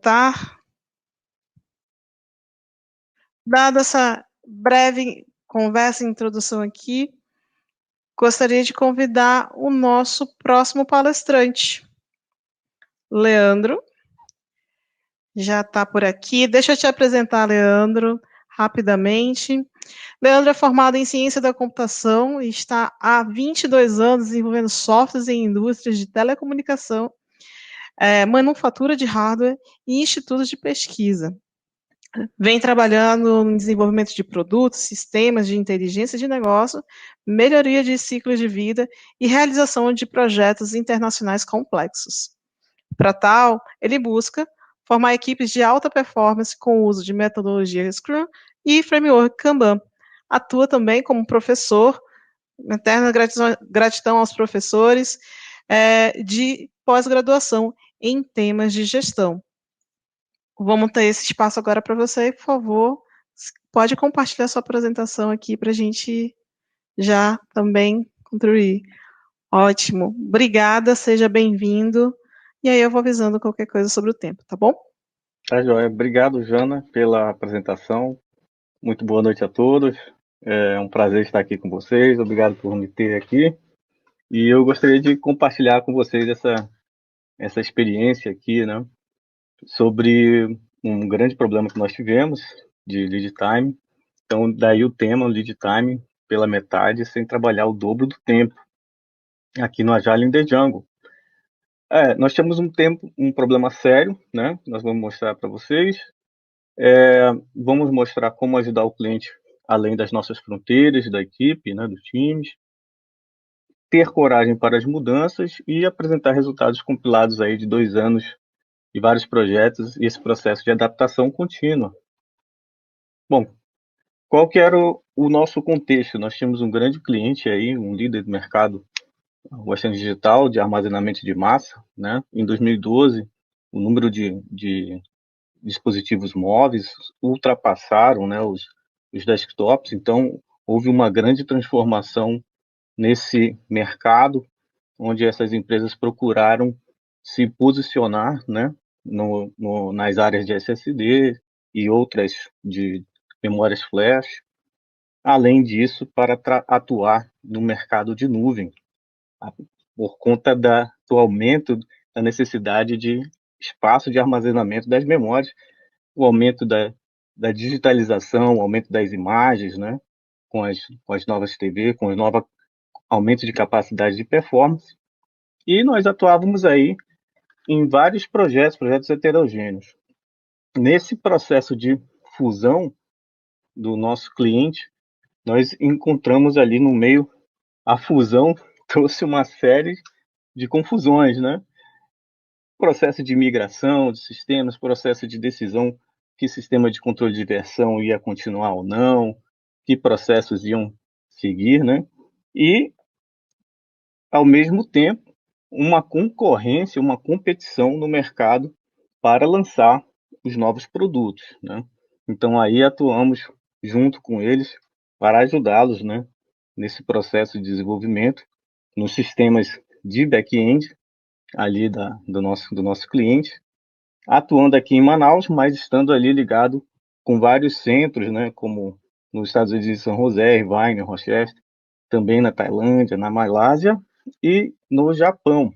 apresentar. Dada essa breve conversa e introdução aqui, gostaria de convidar o nosso próximo palestrante, Leandro. Já está por aqui. Deixa eu te apresentar, Leandro, rapidamente. Leandro é formado em Ciência da Computação e está há 22 anos desenvolvendo softwares em indústrias de telecomunicação, manufatura de hardware e institutos de pesquisa. Vem trabalhando no desenvolvimento de produtos, sistemas de inteligência de negócio, melhoria de ciclos de vida e realização de projetos internacionais complexos. Para tal, ele busca formar equipes de alta performance com o uso de metodologia Scrum e framework Kanban. Atua também como professor, eterna gratidão aos professores de pós-graduação em temas de gestão. Vamos ter esse espaço agora para você, por favor. Pode compartilhar sua apresentação aqui para a gente já também contribuir. Ótimo. Obrigada, seja bem-vindo. E aí eu vou avisando qualquer coisa sobre o tempo, tá bom? Tá, joia. Obrigado, Jana, pela apresentação. Muito boa noite a todos. É um prazer estar aqui com vocês. Obrigado por me ter aqui. E eu gostaria de compartilhar com vocês essa experiência aqui, né, sobre um grande problema que nós tivemos de lead time. Então, daí o tema, lead time, pela metade, sem trabalhar o dobro do tempo, aqui no Agile in the Jungle. Nós temos um problema sério, né? Nós vamos mostrar para vocês. Vamos mostrar como ajudar o cliente além das nossas fronteiras, da equipe, né, dos times. Ter coragem para as mudanças e apresentar resultados compilados aí de 2 anos de vários projetos e esse processo de adaptação contínua. Bom, qual que era o nosso contexto? Nós tínhamos um grande cliente aí, um líder do mercado Western Digital de armazenamento de massa, né? Em 2012, o número de dispositivos móveis ultrapassaram, né, os desktops, então houve uma grande transformação nesse mercado, onde essas empresas procuraram se posicionar, né, nas áreas de SSD e outras de memórias flash, além disso, para atuar no mercado de nuvem, por conta do aumento da necessidade de espaço de armazenamento das memórias, o aumento da digitalização, o aumento das imagens, né, com as novas TV, com o novo aumento de capacidade de performance, e nós atuávamos aí em vários projetos heterogêneos. Nesse processo de fusão do nosso cliente, nós encontramos ali no meio, a fusão trouxe uma série de confusões, né? Processo de migração de sistemas, processo de decisão que sistema de controle de versão ia continuar ou não, que processos iam seguir, né? E, ao mesmo tempo, uma concorrência, uma competição no mercado para lançar os novos produtos, né? Então, aí atuamos junto com eles para ajudá-los, né, nesse processo de desenvolvimento, nos sistemas de back-end ali do nosso cliente, atuando aqui em Manaus, mas estando ali ligado com vários centros, né, como nos Estados Unidos, de São José, Irvine, Rochester, também na Tailândia, na Malásia e no Japão.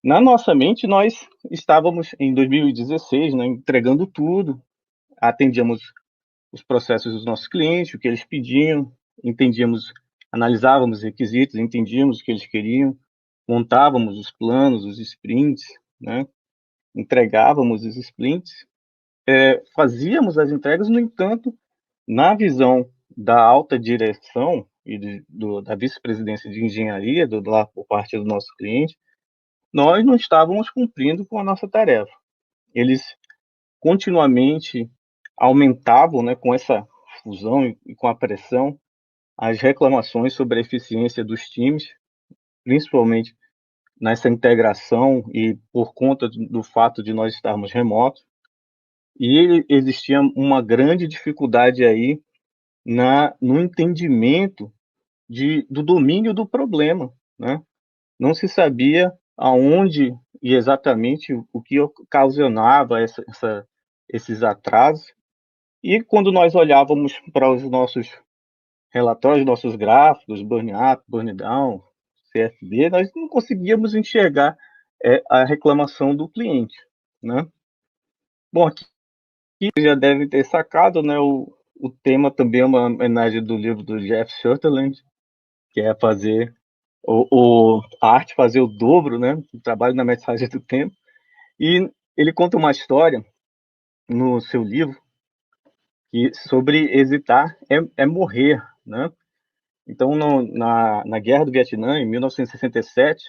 Na nossa mente, nós estávamos em 2016, né, entregando tudo, atendíamos os processos dos nossos clientes, o que eles pediam, analisávamos os requisitos, entendíamos o que eles queriam, montávamos os planos, os sprints, né, entregávamos os sprints, fazíamos as entregas, no entanto, na visão da alta direção e da vice-presidência de engenharia, lá por parte do nosso cliente, nós não estávamos cumprindo com a nossa tarefa. Eles continuamente aumentavam, né, com essa fusão e com a pressão, as reclamações sobre a eficiência dos times, principalmente nessa integração e por conta do fato de nós estarmos remotos. E existia uma grande dificuldade aí no entendimento do domínio do problema, né? Não se sabia aonde e exatamente o que ocasionava esses atrasos. E quando nós olhávamos para os nossos relatórios, nossos gráficos, burn up, burn down, CFD, nós não conseguíamos enxergar a reclamação do cliente, né? Bom, aqui vocês já devem ter sacado, né? O tema também é uma homenagem do livro do Jeff Sutherland, que é fazer a arte fazer o dobro, né? O trabalho na mensagem do tempo. E ele conta uma história no seu livro que sobre hesitar é morrer, né? Então, na Guerra do Vietnã, em 1967,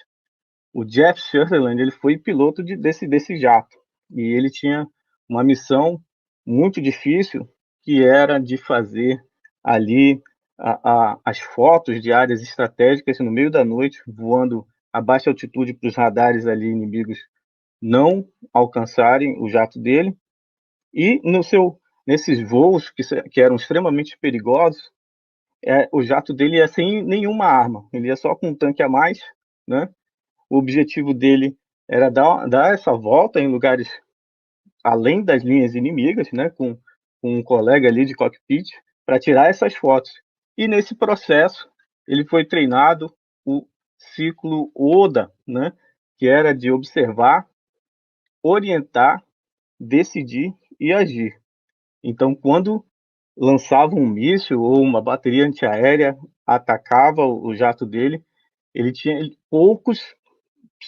o Jeff Sutherland ele foi piloto desse jato. E ele tinha uma missão muito difícil, que era de fazer ali as fotos de áreas estratégicas no meio da noite, voando a baixa altitude para os radares ali inimigos não alcançarem o jato dele. E nesses voos que eram extremamente perigosos, o jato dele ia sem nenhuma arma, ele ia só com um tanque a mais, né? O objetivo dele era dar essa volta em lugares além das linhas inimigas, né? Com um colega ali de cockpit, para tirar essas fotos. E nesse processo, ele foi treinado o ciclo ODA, né? Que era de observar, orientar, decidir e agir. Então, quando lançava um míssil ou uma bateria antiaérea, atacava o jato dele, ele tinha poucos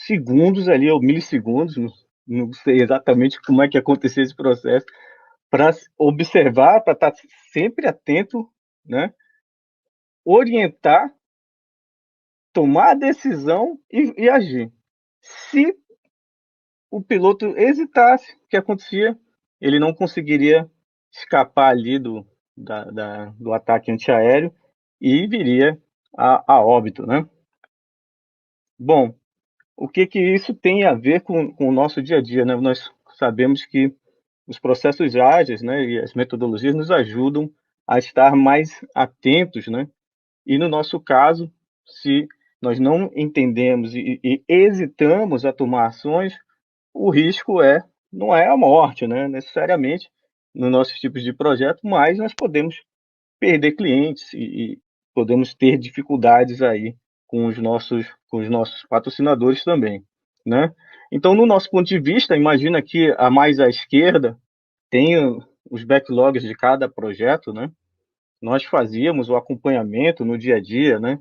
segundos ali, ou milissegundos, não sei exatamente como é que acontecia esse processo, para observar, para estar sempre atento, né? Orientar, tomar a decisão e agir. Se o piloto hesitasse, o que acontecia? Ele não conseguiria escapar ali do ataque antiaéreo e viria a óbito, né? Bom, o que isso tem a ver com o nosso dia a dia, né? Nós sabemos que os processos ágeis, né, e as metodologias nos ajudam a estar mais atentos, né? E no nosso caso, se nós não entendemos e hesitamos a tomar ações, o risco não é a morte, né, necessariamente, nos nossos tipos de projeto, mas nós podemos perder clientes e podemos ter dificuldades aí com os nossos patrocinadores também, né? Então, no nosso ponto de vista, imagina que a mais à esquerda tem os backlogs de cada projeto, né? Nós fazíamos o acompanhamento no dia a dia, né?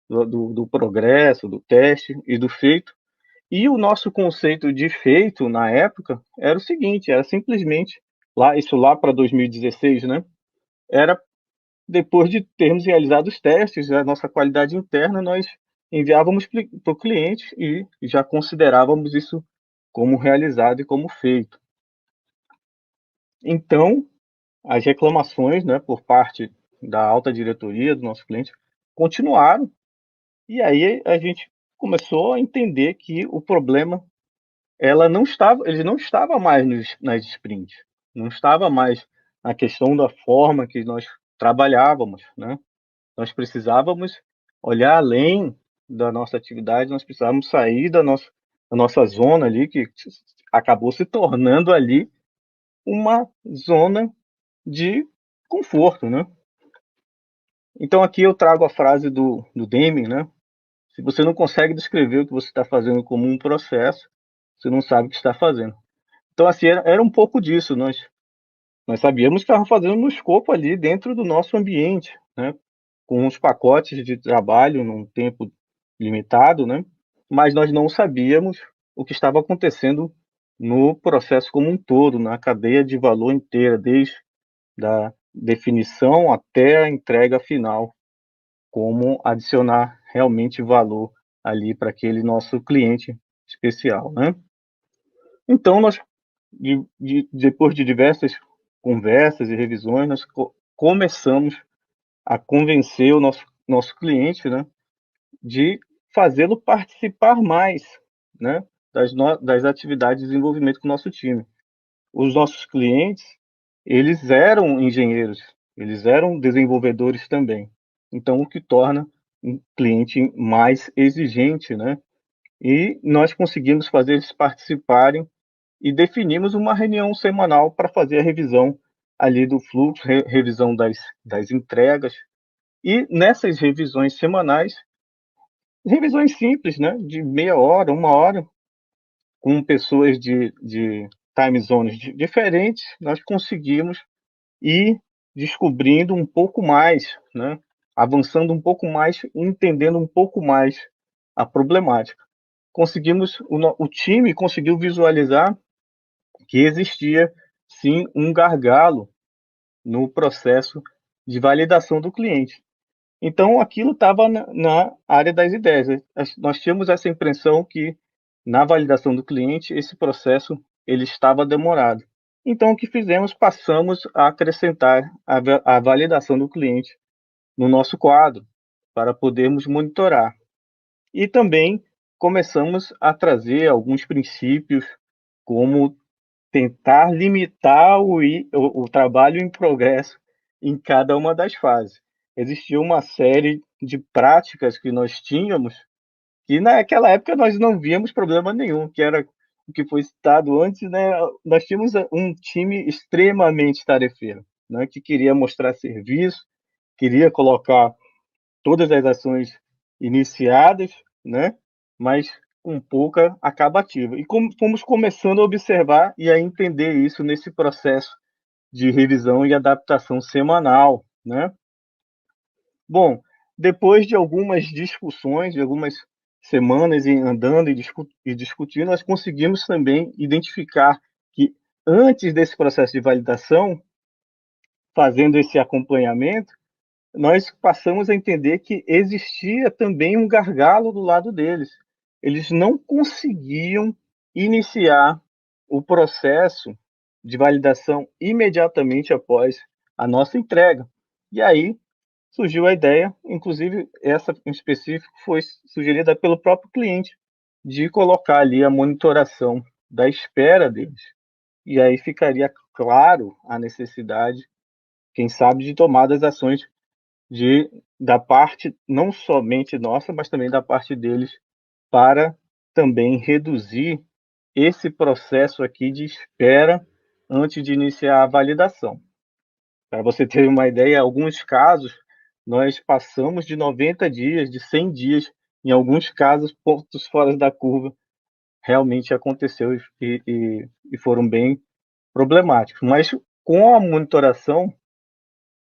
Do progresso, do teste e do feito. E o nosso conceito de feito na época era o seguinte: era simplesmente isso lá para 2016, né? Era depois de termos realizado os testes, a nossa qualidade interna, nós enviávamos para o cliente e já considerávamos isso como realizado e como feito. Então, as reclamações, né, por parte da alta diretoria do nosso cliente continuaram, e aí a gente começou a entender que o problema ele não estava mais nas sprints, não estava mais na questão da forma que nós trabalhávamos, né? Nós precisávamos olhar além da nossa atividade, nós precisávamos sair da nossa zona ali, que acabou se tornando ali uma zona de conforto, né? Então aqui eu trago a frase do Deming, né? Se você não consegue descrever o que você está fazendo como um processo, você não sabe o que está fazendo. Então assim, era um pouco disso, nós sabíamos que estávamos fazendo no escopo ali dentro do nosso ambiente, né? Com uns pacotes de trabalho num tempo limitado, né? Mas nós não sabíamos o que estava acontecendo no processo como um todo, na cadeia de valor inteira, desde da definição até a entrega final, como adicionar realmente valor ali para aquele nosso cliente especial, né? Então, depois de diversas conversas e revisões, nós começamos a convencer o nosso cliente, né, de fazê-lo participar mais, né, das atividades de desenvolvimento com o nosso time. Os nossos clientes, eles eram engenheiros, eles eram desenvolvedores também. Então, o que torna um cliente mais exigente, né, e nós conseguimos fazer eles participarem e definimos uma reunião semanal para fazer a revisão ali do fluxo, revisão das entregas. E nessas revisões semanais, revisões simples, né, de meia hora, uma hora, com pessoas de time zones diferentes, nós conseguimos ir descobrindo um pouco mais, né, avançando um pouco mais, entendendo um pouco mais a problemática. Conseguimos, o time conseguiu visualizar que existia sim um gargalo no processo de validação do cliente. Então, aquilo estava na área das ideias. Nós tínhamos essa impressão que, na validação do cliente, esse processo ele estava demorado. Então, o que fizemos? Passamos a acrescentar a validação do cliente no nosso quadro, para podermos monitorar. E também começamos a trazer alguns princípios, como tentar limitar o trabalho em progresso em cada uma das fases. Existia uma série de práticas que nós tínhamos, que naquela época nós não víamos problema nenhum, que era o que foi citado antes, né? Nós tínhamos um time extremamente tarefeiro, né? Que queria mostrar serviço, queria colocar todas as ações iniciadas, né? Mas com pouca acabativa. E como fomos começando a observar e a entender isso nesse processo de revisão e adaptação semanal, né? Bom, depois de algumas discussões, de algumas semanas andando e discutindo, nós conseguimos também identificar que antes desse processo de validação, fazendo esse acompanhamento, nós passamos a entender que existia também um gargalo do lado deles. Eles não conseguiam iniciar o processo de validação imediatamente após a nossa entrega. E aí surgiu a ideia, inclusive essa em específico foi sugerida pelo próprio cliente, de colocar ali a monitoração da espera deles. E aí ficaria claro a necessidade, quem sabe, de tomar as ações da parte não somente nossa, mas também da parte deles, para também reduzir esse processo aqui de espera antes de iniciar a validação. Para você ter uma ideia, em alguns casos, nós passamos de 90 dias, de 100 dias, em alguns casos, pontos fora da curva, realmente aconteceu e foram bem problemáticos. Mas com a monitoração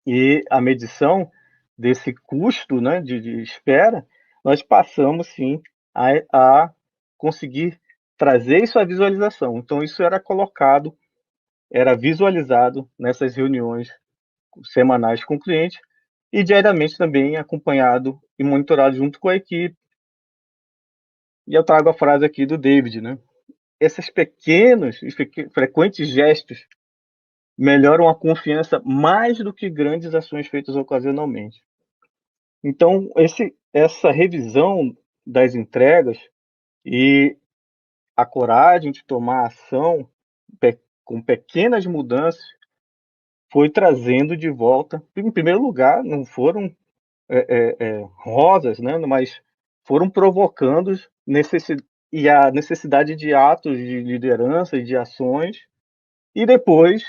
e a medição desse custo, né, de espera, nós passamos sim a conseguir trazer isso à visualização. Então, isso era colocado, era visualizado nessas reuniões semanais com o cliente e diariamente também acompanhado e monitorado junto com a equipe. E eu trago a frase aqui do David, né? Esses pequenos e frequentes gestos melhoram a confiança mais do que grandes ações feitas ocasionalmente. Então, essa revisão das entregas e a coragem de tomar ação com pequenas mudanças foi trazendo de volta, em primeiro lugar, não foram rosas, né, mas foram provocando e a necessidade de atos de liderança e de ações, e depois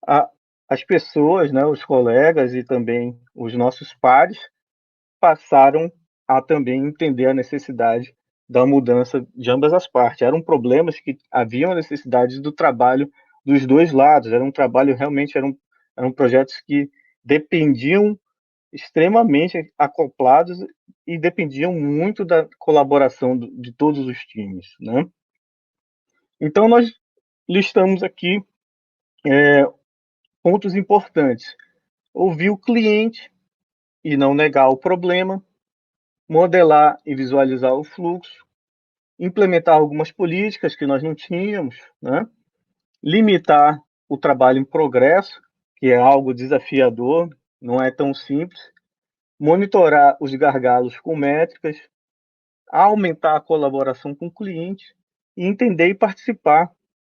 a, as pessoas, né, os colegas e também os nossos pares passaram a também entender a necessidade da mudança de ambas as partes. Eram problemas que haviam necessidade do trabalho dos dois lados. Era um trabalho realmente eram projetos que dependiam extremamente acoplados e dependiam muito da colaboração de todos os times, né? Então nós listamos aqui pontos importantes: ouvir o cliente e não negar o problema, modelar e visualizar o fluxo, implementar algumas políticas que nós não tínhamos, né? Limitar o trabalho em progresso, que é algo desafiador, não é tão simples, monitorar os gargalos com métricas, aumentar a colaboração com o cliente e entender e participar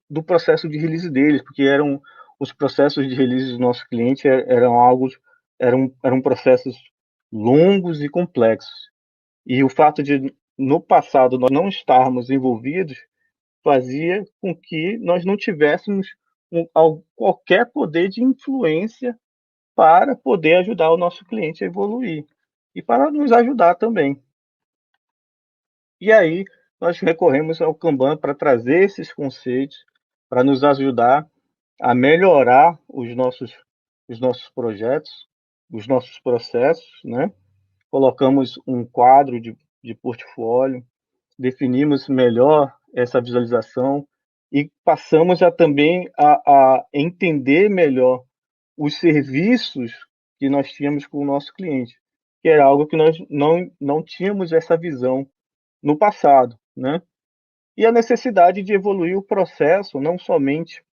do processo de release deles, porque eram os processos de release do nosso cliente eram processos longos e complexos. E o fato de no passado nós não estarmos envolvidos fazia com que nós não tivéssemos qualquer poder de influência para poder ajudar o nosso cliente a evoluir e para nos ajudar também. E aí nós recorremos ao Kanban para trazer esses conceitos, para nos ajudar a melhorar os nossos projetos, os nossos processos, né? Colocamos um quadro de portfólio, definimos melhor essa visualização e passamos a também a entender melhor os serviços que nós tínhamos com o nosso cliente, que era algo que nós não tínhamos essa visão no passado, né? E a necessidade de evoluir o processo, não somente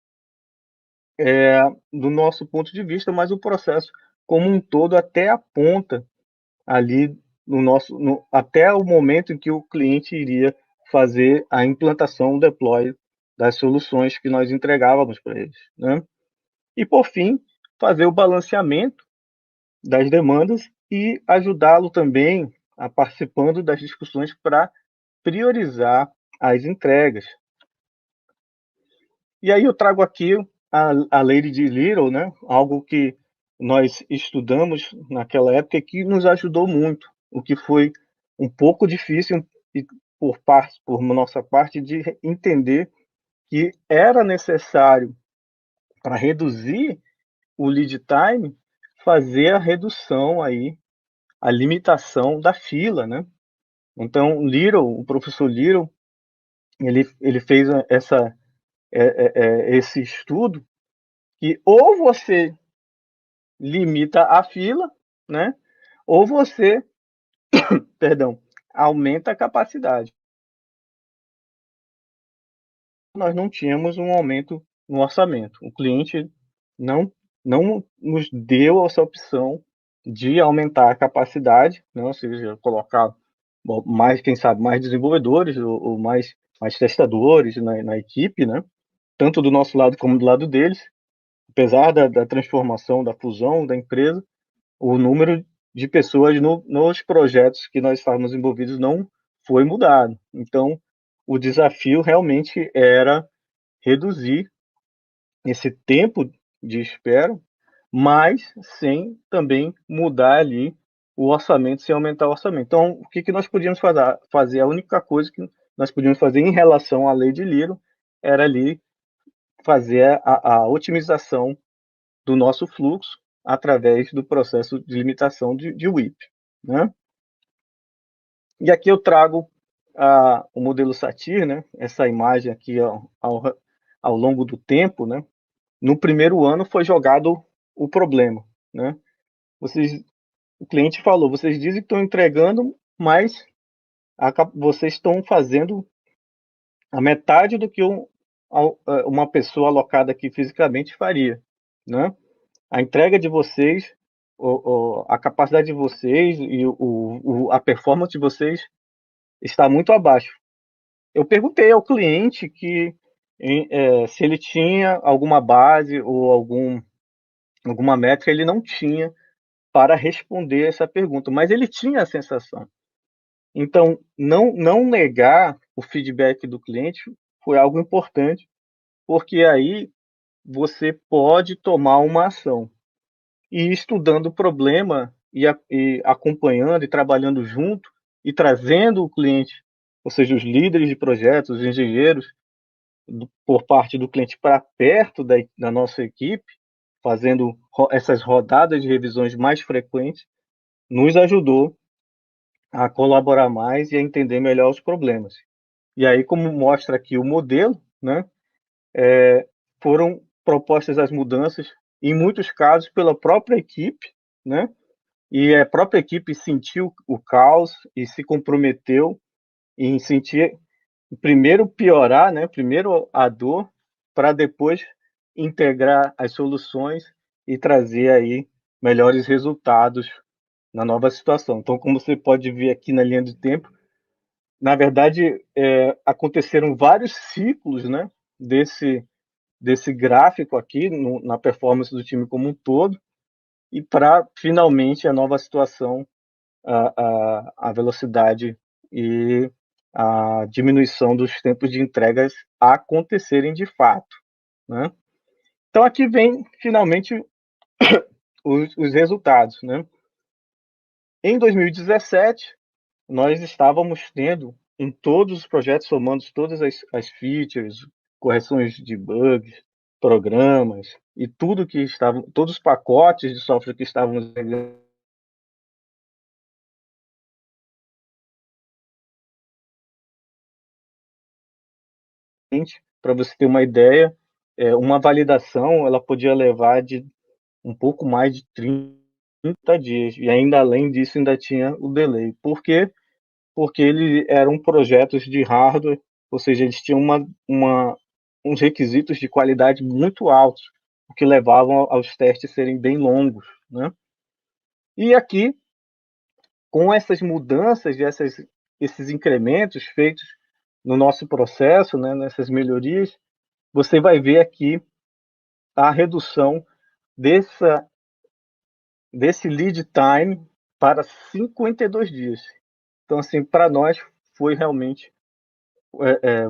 do nosso ponto de vista, mas o processo como um todo até a ponta ali até o momento em que o cliente iria fazer a implantação, o deploy das soluções que nós entregávamos para eles, né? E por fim, fazer o balanceamento das demandas e ajudá-lo também a participando das discussões para priorizar as entregas. E aí eu trago aqui a Lady de Little, né? Algo que nós estudamos naquela época e que nos ajudou muito, o que foi um pouco difícil por nossa parte de entender que era necessário para reduzir o lead time fazer a redução aí, a limitação da fila, né? Então, Little, o professor Little, ele fez esse estudo que ou você limita a fila, né? Ou você, perdão, aumenta a capacidade. Nós não tínhamos um aumento no orçamento. O cliente não não nos deu essa opção de aumentar a capacidade, né? Ou seja, colocar mais, quem sabe, mais desenvolvedores ou mais testadores na equipe, né? Tanto do nosso lado como do lado deles. Apesar da transformação, da fusão da empresa, o número de pessoas nos projetos que nós estávamos envolvidos não foi mudado. Então, o desafio realmente era reduzir esse tempo de espera, mas sem também mudar ali o orçamento, sem aumentar o orçamento. Então, o que nós podíamos fazer? A única coisa que nós podíamos fazer em relação à lei de Liro era ali fazer a otimização do nosso fluxo através do processo de limitação de WIP, né? E aqui eu trago o modelo SATIR, né? Essa imagem aqui ao longo do tempo, né? No primeiro ano foi jogado o problema, né? O cliente falou, vocês dizem que estão entregando, mas vocês estão fazendo a metade do que uma pessoa alocada aqui fisicamente faria, né? A entrega de vocês, a capacidade de vocês e a performance de vocês está muito abaixo. Eu perguntei ao cliente se ele tinha alguma base ou alguma métrica, ele não tinha para responder essa pergunta, mas ele tinha a sensação. Então, não negar o feedback do cliente foi algo importante, porque aí você pode tomar uma ação. E estudando o problema e acompanhando e trabalhando junto e trazendo o cliente, ou seja, os líderes de projetos, os engenheiros, por parte do cliente para perto da nossa equipe, fazendo essas rodadas de revisões mais frequentes, nos ajudou a colaborar mais e a entender melhor os problemas. E aí, como mostra aqui o modelo, né, foram propostas as mudanças, em muitos casos, pela própria equipe, né, e a própria equipe sentiu o caos e se comprometeu em sentir, primeiro piorar, né, primeiro a dor, para depois integrar as soluções e trazer aí melhores resultados na nova situação. Então, como você pode ver aqui na linha do tempo, na verdade, aconteceram vários ciclos, né, desse gráfico aqui na performance do time como um todo, e para finalmente a nova situação, a velocidade e a diminuição dos tempos de entregas acontecerem de fato, né? Então aqui vem finalmente os resultados, né? Em 2017, nós estávamos tendo em todos os projetos, somando todas as features, correções de bugs, programas e tudo que estavam, todos os pacotes de software que estávamos para você ter uma ideia, uma validação ela podia levar de um pouco mais de 30 dias e ainda além disso ainda tinha o delay. Por quê? Porque eles eram projetos de hardware, ou seja, eles tinham uns requisitos de qualidade muito altos, o que levavam aos testes serem bem longos, né? E aqui, com essas mudanças, esses incrementos feitos no nosso processo, né, nessas melhorias, você vai ver aqui a redução desse lead time para 52 dias. Então, assim, para nós foi realmente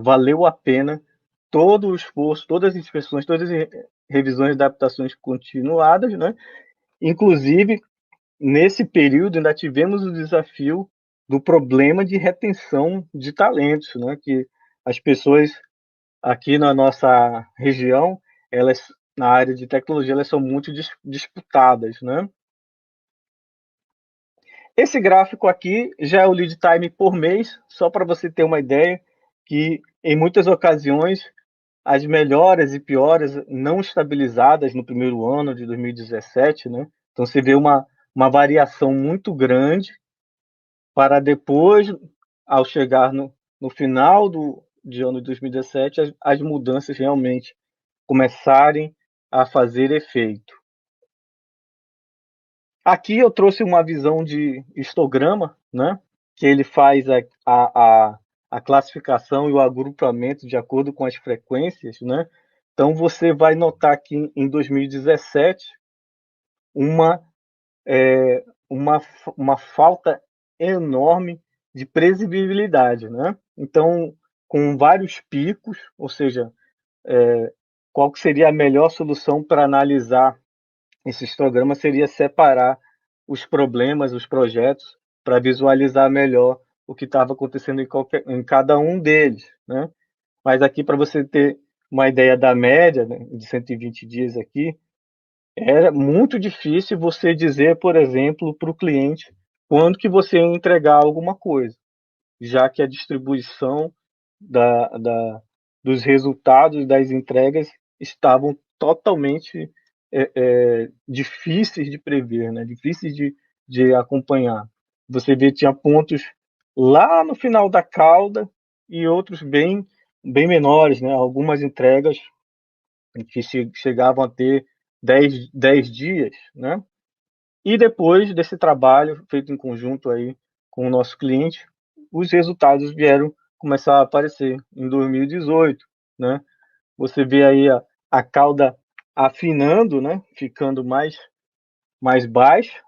valeu a pena todo o esforço, todas as inspeções, todas as revisões e adaptações continuadas, né? Inclusive, nesse período, ainda tivemos o desafio do problema de retenção de talentos, né? Que as pessoas aqui na nossa região, elas na área de tecnologia, elas são muito disputadas, né? Esse gráfico aqui já é o lead time por mês, só para você ter uma ideia que em muitas ocasiões as melhoras e piores não estabilizadas no primeiro ano de 2017, né? Então você vê uma variação muito grande para depois, ao chegar no final de ano de 2017, as mudanças realmente começarem a fazer efeito. Aqui eu trouxe uma visão de histograma, né? Que ele faz a classificação e o agrupamento de acordo com as frequências, né? Então você vai notar aqui em 2017 uma, uma falta enorme de previsibilidade, né? Então, com vários picos, ou seja, qual que seria a melhor solução para analisar esse histograma seria separar os problemas, os projetos, para visualizar melhor o que estava acontecendo em cada um deles, né? Mas aqui, para você ter uma ideia da média, né, de 120 dias aqui, era muito difícil você dizer, por exemplo, para o cliente quando que você ia entregar alguma coisa, já que a distribuição dos resultados das entregas estavam totalmente difíceis de prever, né? Difíceis de acompanhar. Você vê, tinha pontos lá no final da cauda e outros bem menores, né? Algumas entregas que chegavam a ter 10 dias, né? E depois desse trabalho feito em conjunto aí com o nosso cliente, os resultados vieram começar a aparecer em 2018, né? Você vê aí a cauda afinando, né? Ficando mais baixa,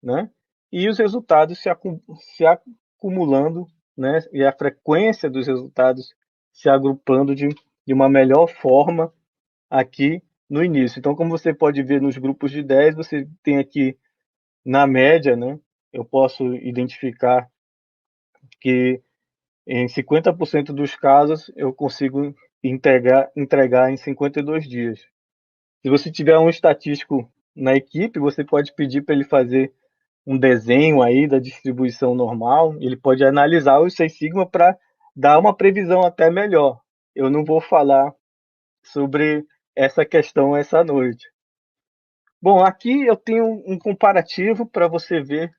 né? E os resultados se acumulando, né? E a frequência dos resultados se agrupando de uma melhor forma aqui no início. Então, como você pode ver nos grupos de 10, você tem aqui na média, né? Eu posso identificar que em 50% dos casos eu consigo entregar em 52 dias. Se você tiver um estatístico na equipe, você pode pedir para ele fazer um desenho aí da distribuição normal, ele pode analisar o Six Sigma para dar uma previsão até melhor. Eu não vou falar sobre essa questão essa noite. Bom, aqui eu tenho um comparativo para você ver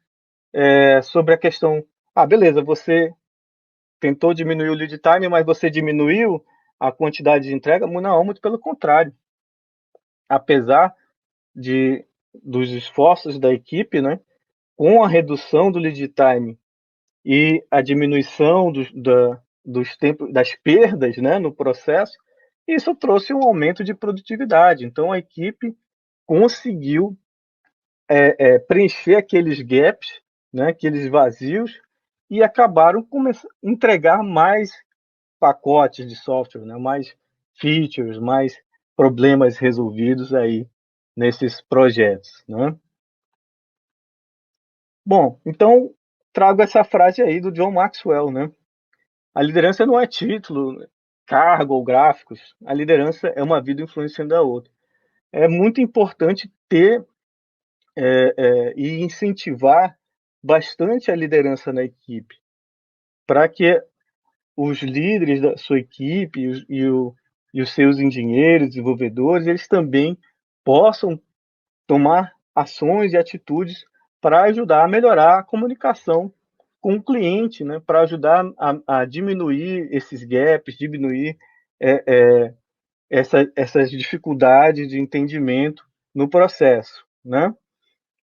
sobre a questão. Ah, beleza, você tentou diminuir o lead time, mas você diminuiu a quantidade de entrega? Não, muito pelo contrário. Apesar dos esforços da equipe, né, com a redução do lead time e a diminuição dos tempos, das perdas, né, no processo, isso trouxe um aumento de produtividade. Então, a equipe conseguiu preencher aqueles gaps, né, aqueles vazios, e acabaram entregar mais pacotes de software, né? Mais features, mais problemas resolvidos aí nesses projetos, né? Bom, então trago essa frase aí do John Maxwell, né? A liderança não é título, cargo ou gráficos. A liderança é uma vida influenciando a outra. É muito importante ter e incentivar bastante a liderança na equipe, para que os líderes da sua equipe e os seus engenheiros, desenvolvedores, eles também possam tomar ações e atitudes para ajudar a melhorar a comunicação com o cliente, né? Para ajudar a diminuir esses gaps, diminuir é, é, essas dificuldades de entendimento no processo, né?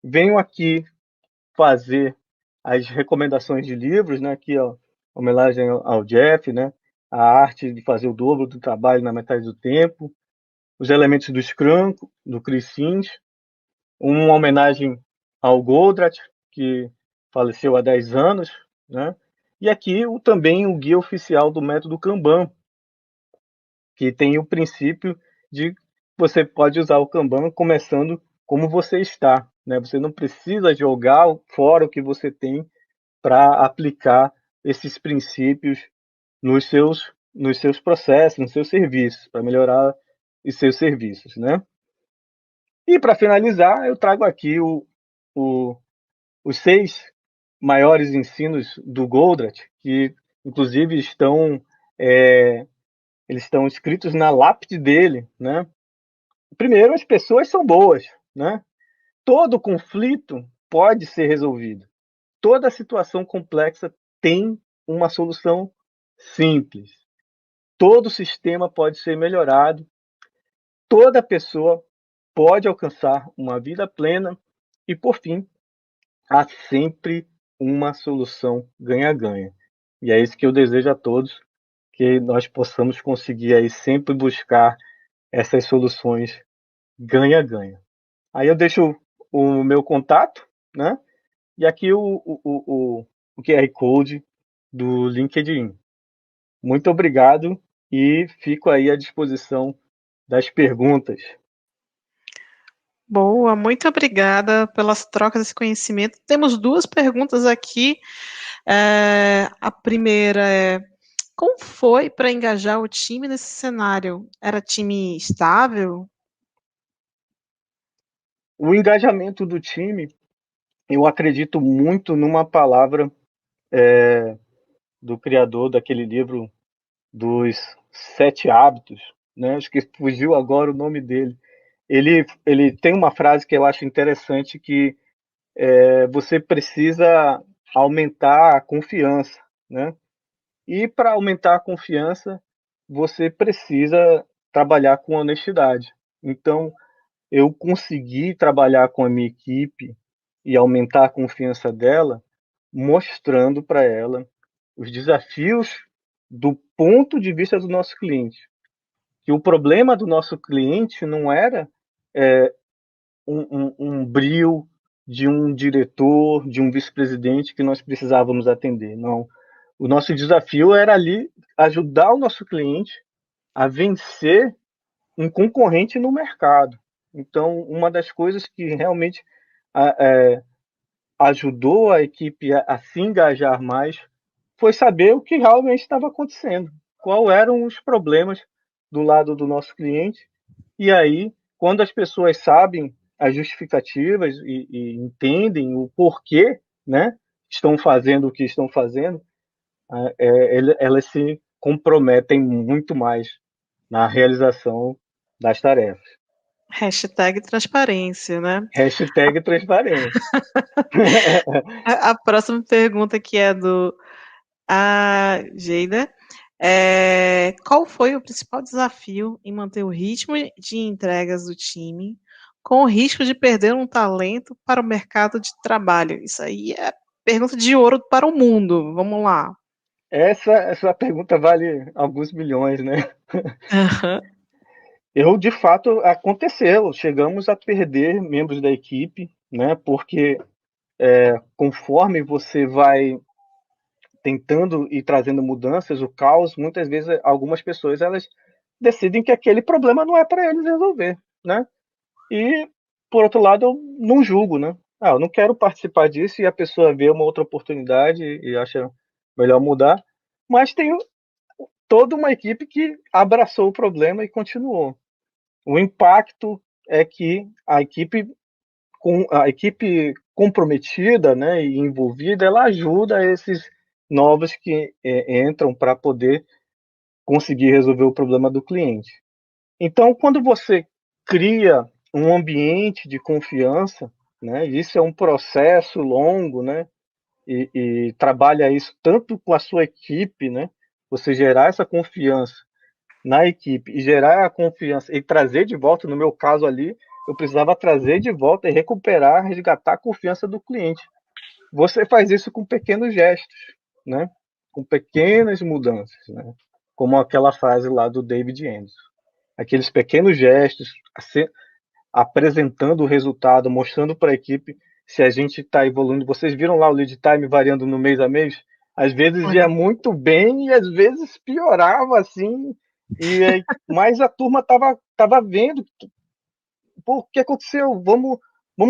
Venho aqui fazer as recomendações de livros, né? Aqui, ó, homenagem ao Jeff, né? A arte de fazer o dobro do trabalho na metade do tempo, os elementos do Scrum, do Chris Sims, uma homenagem ao Goldratt, que faleceu há 10 anos, né? E aqui também o guia oficial do método Kanban, que tem o princípio de você pode usar o Kanban começando como você está, né? Você não precisa jogar fora o que você tem para aplicar esses princípios nos seus processos, nos seus serviços, para melhorar os seus serviços, né? E para finalizar, eu trago aqui o, os 6 maiores ensinos do Goldratt, que inclusive eles estão escritos na lápide dele, né? Primeiro, as pessoas são boas, né? Todo conflito pode ser resolvido. Toda situação complexa tem uma solução simples. Todo sistema pode ser melhorado. Toda pessoa pode alcançar uma vida plena. E, por fim, há sempre uma solução ganha-ganha. E é isso que eu desejo a todos, que nós possamos conseguir aí sempre buscar essas soluções ganha-ganha. Aí eu deixo o meu contato, né? E aqui o QR Code do LinkedIn. Muito obrigado e fico aí à disposição das perguntas. Boa, muito obrigada pelas trocas desse conhecimento. Temos duas perguntas aqui. A primeira é: como foi para engajar o time nesse cenário? Era time estável? O engajamento do time, eu acredito muito numa palavra do criador daquele livro dos 7 hábitos, né? Acho que fugiu agora o nome dele. Ele tem uma frase que eu acho interessante que você precisa aumentar a confiança, né? E para aumentar a confiança, você precisa trabalhar com honestidade. Então, eu consegui trabalhar com a minha equipe e aumentar a confiança dela, mostrando para ela os desafios do ponto de vista do nosso cliente. Que o problema do nosso cliente não era um bril de um diretor, de um vice-presidente que nós precisávamos atender. Não. O nosso desafio era ali ajudar o nosso cliente a vencer um concorrente no mercado. Então, uma das coisas que realmente ajudou a equipe a se engajar mais foi saber o que realmente estava acontecendo, quais eram os problemas do lado do nosso cliente. E aí, quando as pessoas sabem as justificativas e entendem o porquê, né, estão fazendo o que estão fazendo, elas se comprometem muito mais na realização das tarefas. Hashtag transparência, né? Hashtag transparência. A próxima pergunta que é do Geida. Qual foi o principal desafio em manter o ritmo de entregas do time com o risco de perder um talento para o mercado de trabalho? Isso aí é pergunta de ouro para o mundo. Vamos lá. Essa pergunta vale alguns milhões, né? Aham. De fato, aconteceu. Chegamos a perder membros da equipe, né? Porque conforme você vai tentando e trazendo mudanças, o caos, muitas vezes algumas pessoas elas decidem que aquele problema não é para eles resolver, né? E por outro lado, eu não julgo, né? Eu não quero participar disso e a pessoa vê uma outra oportunidade e acha melhor mudar, mas tem toda uma equipe que abraçou o problema e continuou. O impacto é que a equipe comprometida, né, e envolvida, ela ajuda esses novos que entram para poder conseguir resolver o problema do cliente. Então, quando você cria um ambiente de confiança, né, isso é um processo longo, né, e trabalha isso tanto com a sua equipe, né, você gerar essa confiança na equipe e gerar a confiança e trazer de volta, no meu caso ali, eu precisava trazer de volta e recuperar, resgatar a confiança do cliente. Você faz isso com pequenos gestos, né? Com pequenas mudanças, né? Como aquela frase lá do David Anderson. Aqueles pequenos gestos, apresentando o resultado, mostrando para a equipe se a gente está evoluindo. Vocês viram lá o lead time variando no mês a mês? Às vezes ia Olha, muito bem e às vezes piorava assim. Mas a turma tava vendo, pô, o que aconteceu? Vamos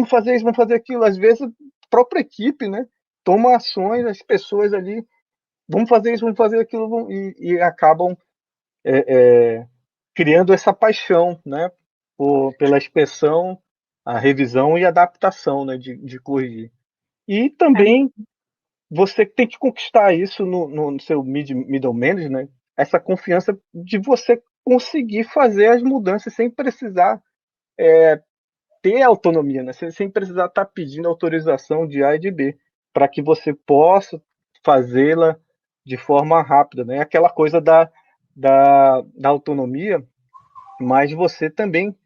fazer isso, vamos fazer aquilo. Às vezes a própria equipe, né, toma ações, as pessoas ali, vamos fazer isso, vamos fazer aquilo, e acabam criando essa paixão, né, pela inspeção, a revisão e adaptação, né, de corrigir. E é, também você tem que conquistar isso no seu middle management, né, essa confiança de você conseguir fazer as mudanças sem precisar ter autonomia, né, sem precisar estar pedindo autorização de A e de B, para que você possa fazê-la de forma rápida, né? Aquela coisa da autonomia, mas você também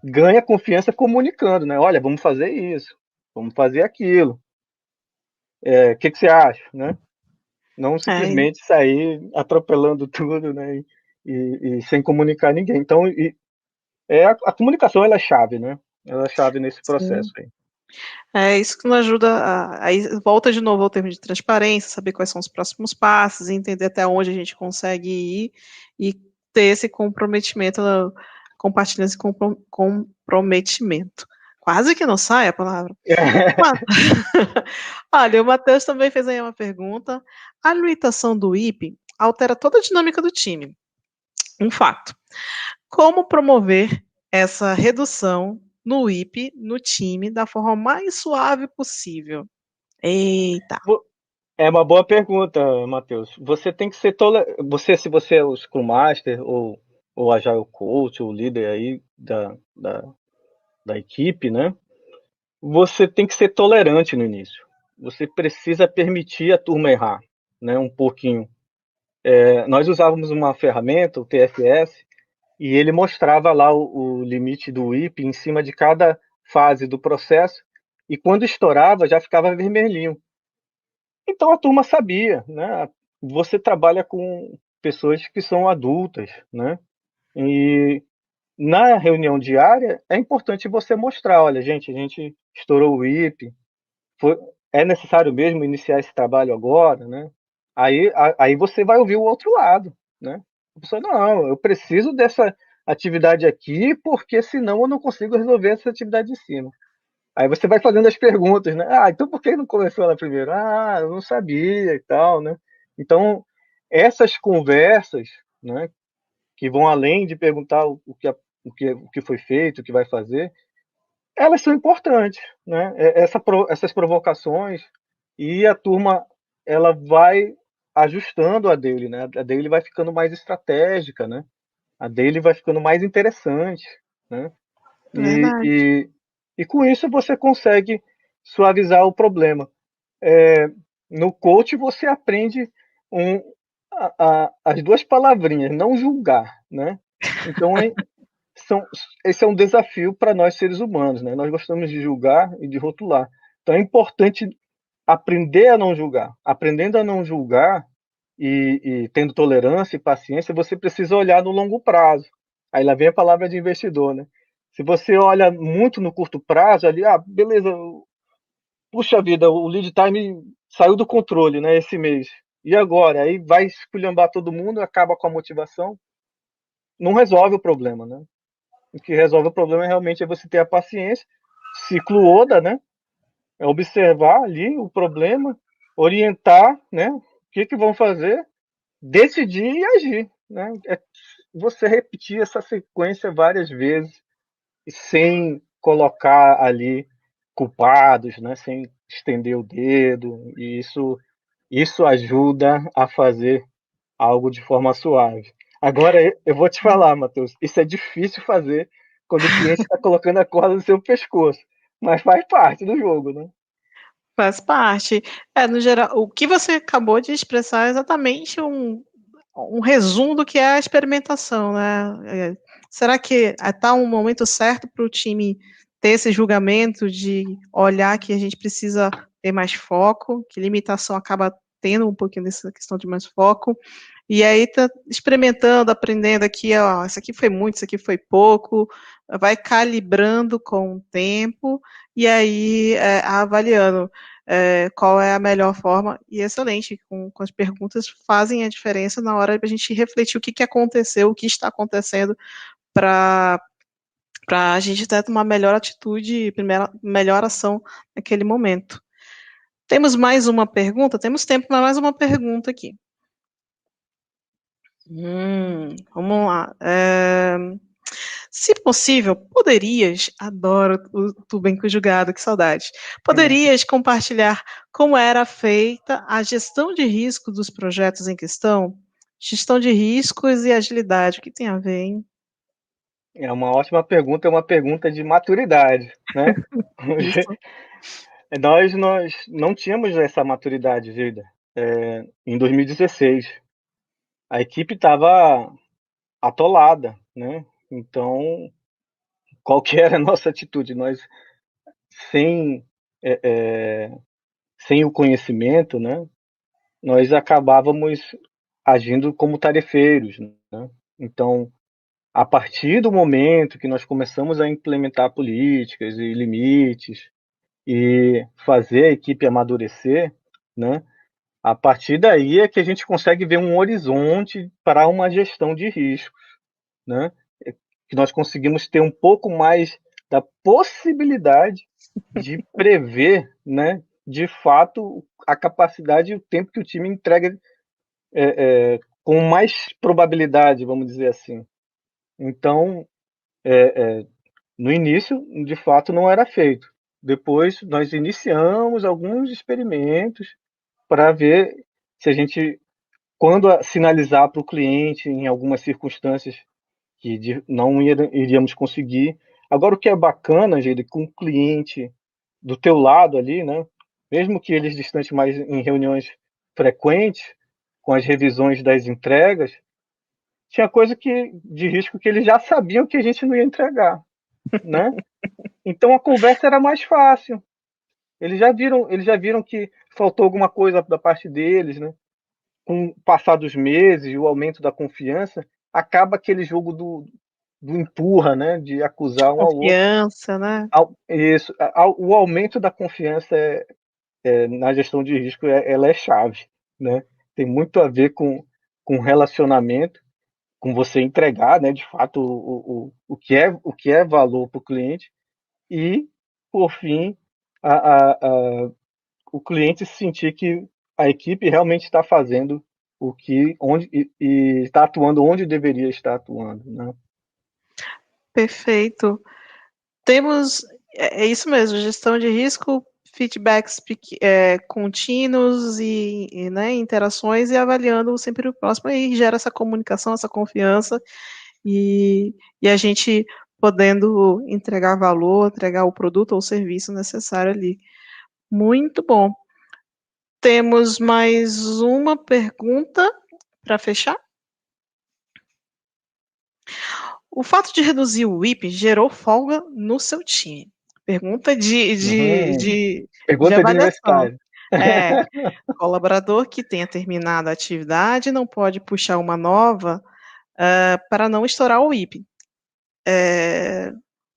ganha confiança comunicando, né? Olha, vamos fazer isso, vamos fazer aquilo. Que você acha, né? Não é, simplesmente sair atropelando tudo, né? E sem comunicar ninguém. Então, a comunicação ela é chave, né? Ela é chave nesse processo sim. aí. É isso que nos ajuda aí volta de novo ao termo de transparência, saber quais são os próximos passos, entender até onde a gente consegue ir e ter esse comprometimento, compartilhar esse comprometimento. Quase que não sai a palavra. Ma Olha, o Matheus também fez aí uma pergunta: "A limitação do IP altera toda a dinâmica do time, um fato. Como promover essa redução no IP, no time, da forma mais suave possível?" Eita. É uma boa pergunta, Matheus. Você tem que ser se você é o Scrum Master ou Agile Coach, o líder aí da equipe, né? Você tem que ser tolerante no início. Você precisa permitir a turma errar, né? Um pouquinho. Nós usávamos uma ferramenta, o TFS, e ele mostrava lá o limite do IP em cima de cada fase do processo, e quando estourava já ficava vermelhinho. Então a turma sabia, né? Você trabalha com pessoas que são adultas, né? E na reunião diária é importante você mostrar, olha, gente, a gente estourou o IP, foi, é necessário mesmo iniciar esse trabalho agora, né? Aí você vai ouvir o outro lado, né? A pessoa, não, eu preciso dessa atividade aqui, porque senão eu não consigo resolver essa atividade de cima. Aí você vai fazendo as perguntas, né? Então por que não começou lá primeiro? Eu não sabia e tal, né? Então, essas conversas, né, que vão além de perguntar o que foi feito, o que vai fazer, elas são importantes, né? Essas provocações e a turma ela vai ajustando a dele, né? A dele vai ficando mais estratégica, né? A dele vai ficando mais interessante, né? E, Verdade. e, e com isso você consegue suavizar o problema. No coach você aprende um, as duas palavrinhas, não julgar, né? Então são, esse é um desafio para nós seres humanos, né? Nós gostamos de julgar e de rotular. Então é importante aprender a não julgar. Aprendendo a não julgar e tendo tolerância e paciência, você precisa olhar no longo prazo. Aí lá vem a palavra de investidor, né? Se você olha muito no curto prazo, ali, beleza, puxa vida, o lead time saiu do controle, né, esse mês. E agora? Aí vai esculhambar todo mundo, acaba com a motivação, não resolve o problema, né? O que resolve o problema realmente é você ter a paciência, ciclo Oda, né? É observar ali o problema, orientar, né? O que vão fazer, decidir e agir, né? É você repetir essa sequência várias vezes sem colocar ali culpados, né? Sem estender o dedo, e isso ajuda a fazer algo de forma suave. Agora eu vou te falar, Matheus, isso é difícil fazer quando o cliente está colocando a corda no seu pescoço, mas faz parte do jogo, né? Faz parte. No geral, o que você acabou de expressar é exatamente um resumo do que é a experimentação, né? Será que está um momento certo para o time ter esse julgamento de olhar que a gente precisa ter mais foco, que limitação acaba tendo um pouquinho dessa questão de mais foco, e aí tá experimentando, aprendendo aqui, ó, isso aqui foi muito, isso aqui foi pouco, vai calibrando com o tempo, e aí avaliando qual é a melhor forma, e excelente, com as perguntas fazem a diferença na hora de a gente refletir o que aconteceu, o que está acontecendo, para a gente ter uma melhor atitude, melhor ação naquele momento. Temos mais uma pergunta? Temos tempo para mais uma pergunta aqui. Vamos lá. Se possível, poderias, adoro o Tu Bem Conjugado, que saudade, poderias compartilhar como era feita a gestão de risco dos projetos em questão? Gestão de riscos e agilidade, o que tem a ver, hein? É uma ótima pergunta, é uma pergunta de maturidade, né? Isso. Nós não tínhamos essa maturidade, Gilda. Em 2016, a equipe estava atolada, né? Então, qual que era a nossa atitude? Nós, sem, é, é, sem o conhecimento, né? Nós acabávamos agindo como tarefeiros, né? Então, a partir do momento que nós começamos a implementar políticas e limites e fazer a equipe amadurecer, né? A partir daí é que a gente consegue ver um horizonte para uma gestão de riscos, né? Que nós conseguimos ter um pouco mais da possibilidade de prever, né? De fato, a capacidade e o tempo que o time entrega com mais probabilidade, vamos dizer assim. Então, no início, de fato, não era feito. Depois, nós iniciamos alguns experimentos para ver se a gente, quando sinalizar para o cliente em algumas circunstâncias que não iríamos conseguir. Agora, o que é bacana, Geida, com o cliente do teu lado ali, né? Mesmo que eles distantes, mais em reuniões frequentes, com as revisões das entregas, tinha coisa de risco que eles já sabiam que a gente não ia entregar, né? Então a conversa era mais fácil. Eles já viram que faltou alguma coisa da parte deles, né? Com o passar dos meses e o aumento da confiança, acaba aquele jogo do empurra, né? De acusar um ao outro. Confiança, né? Isso, o aumento da confiança na gestão de risco ela é chave, né? Tem muito a ver com relacionamento, com você entregar, né? De fato, o que é valor para o cliente e, por fim, a, a, a, o cliente sentir que a equipe realmente está fazendo onde e está atuando onde deveria estar atuando, né? Perfeito. Temos, é isso mesmo, gestão de risco, feedbacks contínuos né, interações e avaliando sempre o próximo, aí gera essa comunicação, essa confiança e a gente podendo entregar valor, entregar o produto ou o serviço necessário ali. Muito bom. Temos mais uma pergunta para fechar? O fato de reduzir o WIP gerou folga no seu time? Pergunta Uhum. de Pergunta de avaliação. universitário. É, colaborador que tenha terminado a atividade não pode puxar uma nova para não estourar o WIP.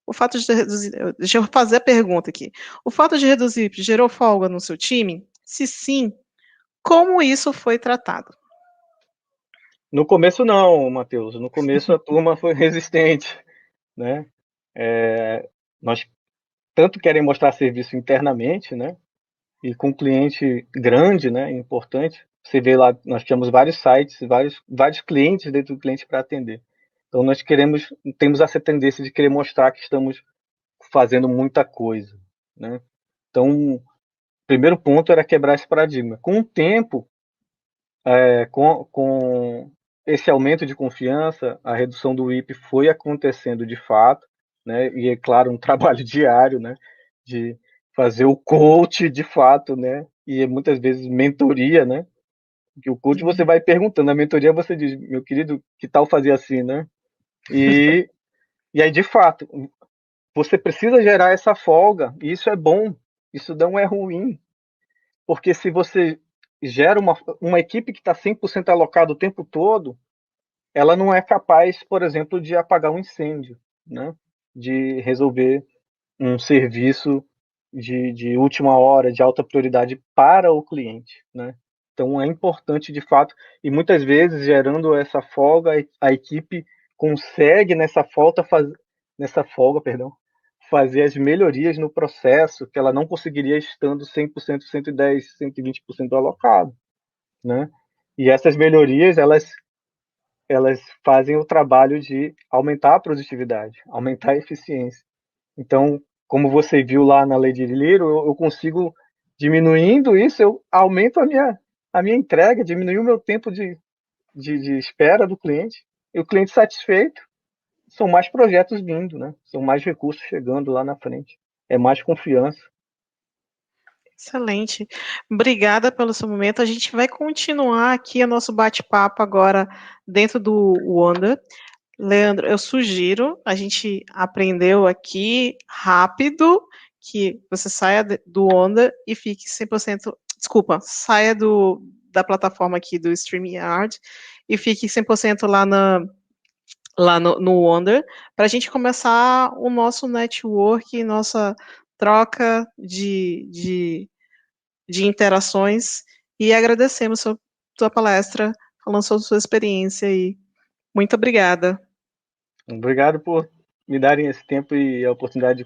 O fato de reduzir. Deixa eu fazer a pergunta aqui. O fato de reduzir o WIP gerou folga no seu time? Se sim, como isso foi tratado? No começo não, Matheus. No começo a turma foi resistente, né? Nós tanto querem mostrar serviço internamente, né? E com cliente grande, né? Importante. Você vê lá, nós tínhamos vários sites, vários clientes dentro do cliente para atender. Então nós temos essa tendência de querer mostrar que estamos fazendo muita coisa, né? Então, o primeiro ponto era quebrar esse paradigma. Com o tempo, com esse aumento de confiança, a redução do IP foi acontecendo de fato, né? E é claro, um trabalho diário, né? De fazer o coach de fato, né? E muitas vezes mentoria, né? Que o coach você vai perguntando, a mentoria você diz, meu querido, que tal fazer assim, né? E, e aí, de fato, você precisa gerar essa folga, e isso é bom, isso não é ruim, porque se você gera uma equipe que está 100% alocada o tempo todo, ela não é capaz, por exemplo, de apagar um incêndio, né? De resolver um serviço de última hora, de alta prioridade para o cliente, né? Então é importante de fato, e muitas vezes gerando essa folga, a equipe consegue nessa folga, perdão, fazer as melhorias no processo que ela não conseguiria estando 100%, 110, 120% alocado, né? E essas melhorias, elas fazem o trabalho de aumentar a produtividade, aumentar a eficiência. Então, como você viu lá na Lei de Liro, eu consigo, diminuindo isso, eu aumento a minha entrega, diminuir o meu tempo de espera do cliente, e o cliente satisfeito, são mais projetos vindo, né? São mais recursos chegando lá na frente. É mais confiança. Excelente. Obrigada pelo seu momento. A gente vai continuar aqui o nosso bate-papo agora dentro do Wonder. Leandro, eu sugiro, a gente aprendeu aqui rápido que você saia do Wonder e fique 100%, desculpa, saia da plataforma aqui do StreamYard e fique 100% lá no Wonder, para a gente começar o nosso network, nossa troca de interações, e agradecemos sua palestra, falando sobre sua experiência aí. Muito obrigada. Obrigado por me darem esse tempo e a oportunidade de